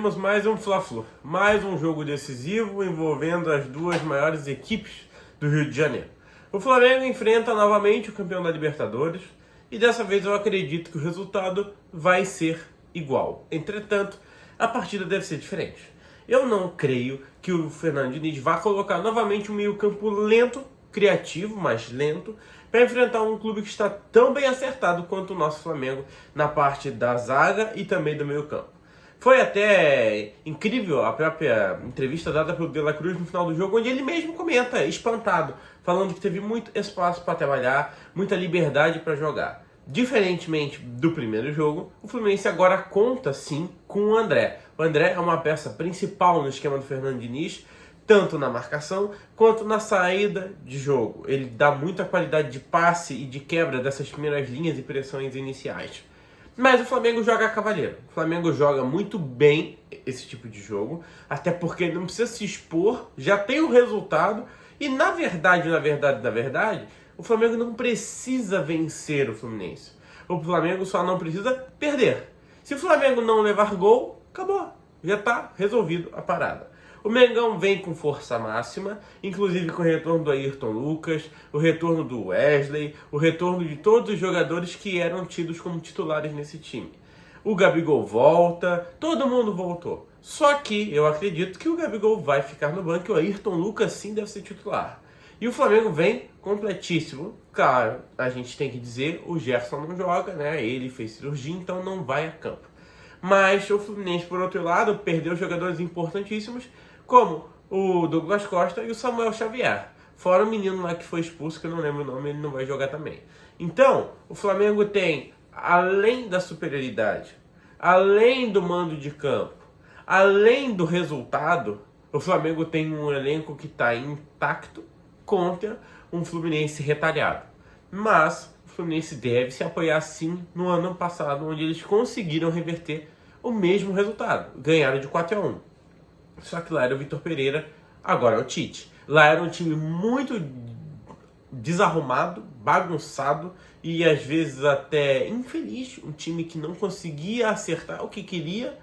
Temos mais um Fla-Flu, mais um jogo decisivo envolvendo as duas maiores equipes do Rio de Janeiro. O Flamengo enfrenta novamente o campeão da Libertadores e dessa vez eu acredito que o resultado vai ser igual. Entretanto, a partida deve ser diferente. Eu não creio que o Fernando Diniz vá colocar novamente um meio-campo lento, criativo, mas lento, para enfrentar um clube que está tão bem acertado quanto o nosso Flamengo na parte da zaga e também do meio-campo. Foi até incrível a própria entrevista dada pelo De La Cruz no final do jogo, onde ele mesmo comenta, espantado, falando que teve muito espaço para trabalhar, muita liberdade para jogar. Diferentemente do primeiro jogo, o Fluminense agora conta sim com o André. O André é uma peça principal no esquema do Fernando Diniz, tanto na marcação quanto na saída de jogo. Ele dá muita qualidade de passe e de quebra dessas primeiras linhas e pressões iniciais. Mas o Flamengo joga cavaleiro. O Flamengo joga muito bem esse tipo de jogo, até porque não precisa se expor, já tem o resultado e na verdade, o Flamengo não precisa vencer o Fluminense. O Flamengo só não precisa perder. Se o Flamengo não levar gol, acabou. Já está resolvido a parada. O Mengão vem com força máxima, inclusive com o retorno do Ayrton Lucas, o retorno do Wesley, o retorno de todos os jogadores que eram tidos como titulares nesse time. O Gabigol volta, todo mundo voltou. Só que eu acredito que o Gabigol vai ficar no banco e o Ayrton Lucas sim deve ser titular. E o Flamengo vem completíssimo. Claro, a gente tem que dizer, o Gerson não joga, né? Ele fez cirurgia, então não vai a campo. Mas o Fluminense, por outro lado, perdeu jogadores importantíssimos, como o Douglas Costa e o Samuel Xavier. Fora o menino lá que foi expulso, que eu não lembro o nome, ele não vai jogar também. Então, o Flamengo tem, além da superioridade, além do mando de campo, além do resultado, o Flamengo tem um elenco que está intacto contra um Fluminense retalhado. Mas o Fluminense deve se apoiar sim no ano passado, onde eles conseguiram reverter o mesmo resultado. Ganharam de 4-1. Só que lá era o Vitor Pereira, agora é o Tite. Lá era um time muito desarrumado, bagunçado e às vezes até infeliz. Um time que não conseguia acertar o que queria.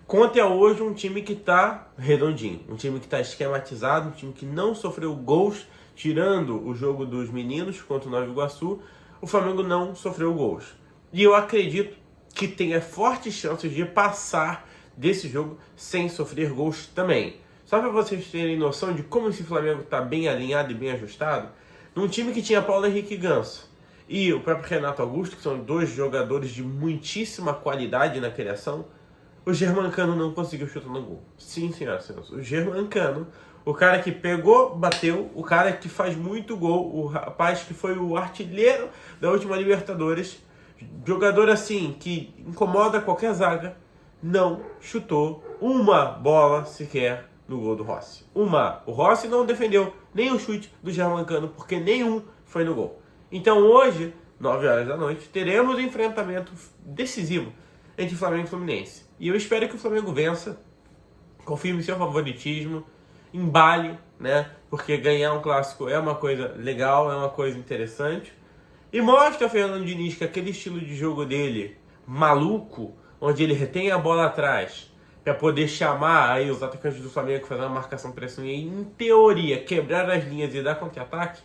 Contra hoje um time que está redondinho. Um time que está esquematizado, um time que não sofreu gols, tirando o jogo dos meninos contra o Nova Iguaçu. O Flamengo não sofreu gols. E eu acredito que tenha fortes chances de passar desse jogo sem sofrer gols também. Só para vocês terem noção de como esse Flamengo está bem alinhado e bem ajustado, num time que tinha Paulo Henrique Ganso e o próprio Renato Augusto, que são dois jogadores de muitíssima qualidade na criação, o Germancano não conseguiu chutar no gol. Sim, senhoras e senhores, o Germancano, o cara que pegou, bateu, o cara que faz muito gol, o rapaz que foi o artilheiro da última Libertadores, jogador assim que incomoda qualquer zaga, não chutou uma bola sequer no gol do Rossi. Uma. O Rossi não defendeu nem o chute do Germancano, porque nenhum foi no gol. Então hoje, 9 horas da noite, teremos um enfrentamento decisivo entre Flamengo e Fluminense. E eu espero que o Flamengo vença, confirme seu favoritismo, embale, né? Porque ganhar um clássico é uma coisa legal, é uma coisa interessante. E mostra ao Fernando Diniz que aquele estilo de jogo dele, maluco, onde ele retém a bola atrás para poder chamar aí os atacantes do Flamengo, fazer uma marcação pressão e, em teoria, quebrar as linhas e dar contra-ataque,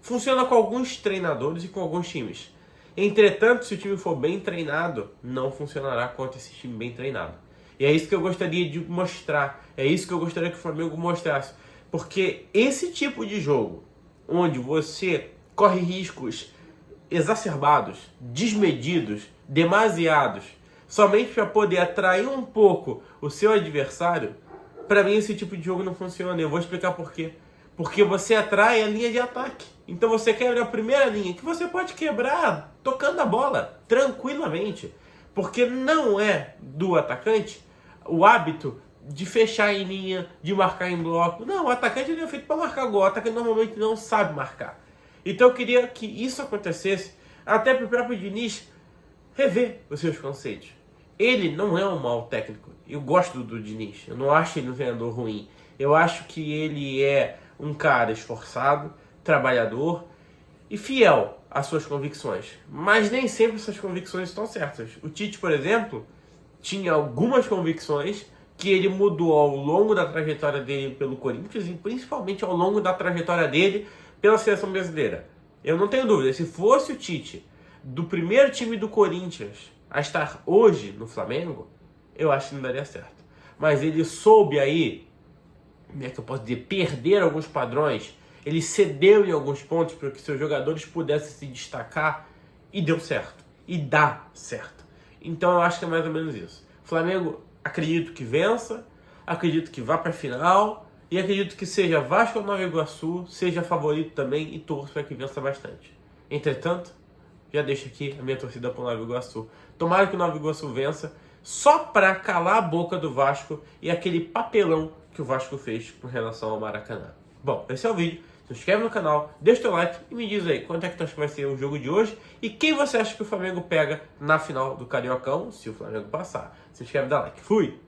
funciona com alguns treinadores e com alguns times. Entretanto, se o time for bem treinado, não funcionará contra esse time bem treinado. E é isso que eu gostaria de mostrar, é isso que eu gostaria que o Flamengo mostrasse. Porque esse tipo de jogo, onde você corre riscos exacerbados, desmedidos, demasiados, somente para poder atrair um pouco o seu adversário, para mim esse tipo de jogo não funciona. Eu vou explicar por quê. Porque você atrai a linha de ataque. Então você quebra a primeira linha, que você pode quebrar tocando a bola, tranquilamente. Porque não é do atacante o hábito de fechar em linha, de marcar em bloco. Não, o atacante ele é feito para marcar gol. O atacante normalmente não sabe marcar. Então eu queria que isso acontecesse, até para o próprio Diniz rever os seus conceitos. Ele não é um mau técnico. Eu gosto do Diniz. Eu não acho ele um treinador ruim. Eu acho que ele é um cara esforçado, trabalhador e fiel às suas convicções. Mas nem sempre essas convicções estão certas. O Tite, por exemplo, tinha algumas convicções que ele mudou ao longo da trajetória dele pelo Corinthians e principalmente ao longo da trajetória dele pela seleção brasileira. Eu não tenho dúvida, se fosse o Tite do primeiro time do Corinthians a estar hoje no Flamengo, eu acho que não daria certo. Mas ele soube aí, como é que eu posso dizer, perder alguns padrões. Ele cedeu em alguns pontos para que seus jogadores pudessem se destacar e deu certo. E dá certo. Então eu acho que é mais ou menos isso. O Flamengo, acredito que vença, acredito que vá para a final e acredito que seja Vasco ou Nova Iguaçu, seja favorito também e torço para que vença bastante. Entretanto, já deixo aqui a minha torcida para o Nova Iguaçu. Tomara que o Nova Iguaçu vença só para calar a boca do Vasco e aquele papelão que o Vasco fez com relação ao Maracanã. Bom, esse é o vídeo. Se inscreve no canal, deixa o teu like e me diz aí quanto é que tu acha que vai ser o jogo de hoje e quem você acha que o Flamengo pega na final do Cariocão, se o Flamengo passar. Se inscreve e dá like. Fui!